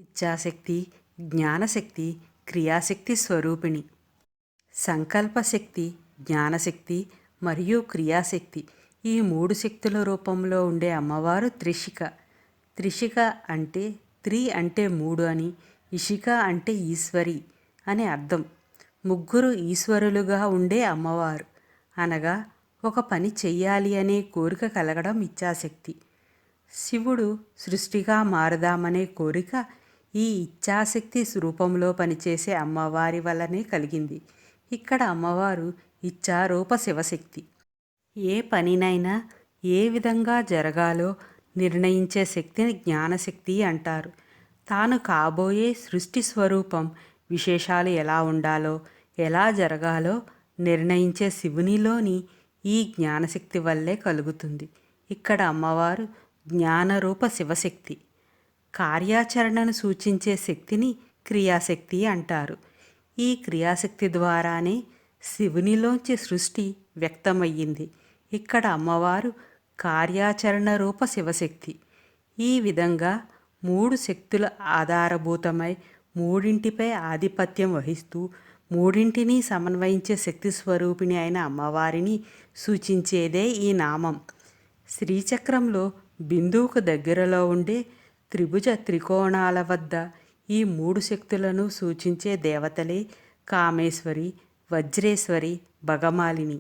ఇచ్ఛాశక్తి, జ్ఞానశక్తి, క్రియాశక్తి స్వరూపిణి. సంకల్పశక్తి, జ్ఞానశక్తి మరియు క్రియాశక్తి ఈ మూడు శక్తుల రూపంలో ఉండే అమ్మవారు త్రిశిక. త్రిశిక అంటే అంటే మూడు అని, ఇషిక అంటే ఈశ్వరి అని అర్థం. ముగ్గురు ఈశ్వరులుగా ఉండే అమ్మవారు అనగా ఒక పని చెయ్యాలి అనే కోరిక కలగడం ఇచ్ఛాశక్తి. శివుడు సృష్టిగా మారదామనే కోరిక ఈ ఇచ్ఛాశక్తి రూపంలో పనిచేసే అమ్మవారి వల్లనే కలిగింది. ఇక్కడ అమ్మవారు ఇచ్ఛారూప శివశక్తి. ఏ పనినైనా ఏ విధంగా జరగాలో నిర్ణయించే శక్తిని జ్ఞానశక్తి అంటారు. తాను కాబోయే సృష్టి స్వరూపం విశేషాలు ఎలా ఉండాలో, ఎలా జరగాలో నిర్ణయించే శివునిలోని ఈ జ్ఞానశక్తి వల్లే కలుగుతుంది. ఇక్కడ అమ్మవారు జ్ఞానరూప శివశక్తి. కార్యాచరణను సూచించే శక్తిని క్రియాశక్తి అంటారు. ఈ క్రియాశక్తి ద్వారానే శివునిలోంచి సృష్టి వ్యక్తమయ్యింది. ఇక్కడ అమ్మవారు కార్యాచరణ రూప శివశక్తి. ఈ విధంగా మూడు శక్తుల ఆధారభూతమై మూడింటిపై ఆధిపత్యం వహిస్తూ మూడింటిని సమన్వయించే శక్తి స్వరూపిణి అయిన అమ్మవారిని సూచించేదే ఈ నామం. శ్రీచక్రంలో బిందువుకు దగ్గరలో ఉండే త్రిభుజ త్రికోణాల వద్ద ఈ మూడు శక్తులను సూచించే దేవతలే కామేశ్వరి, వజ్రేశ్వరి, భగమాలిని.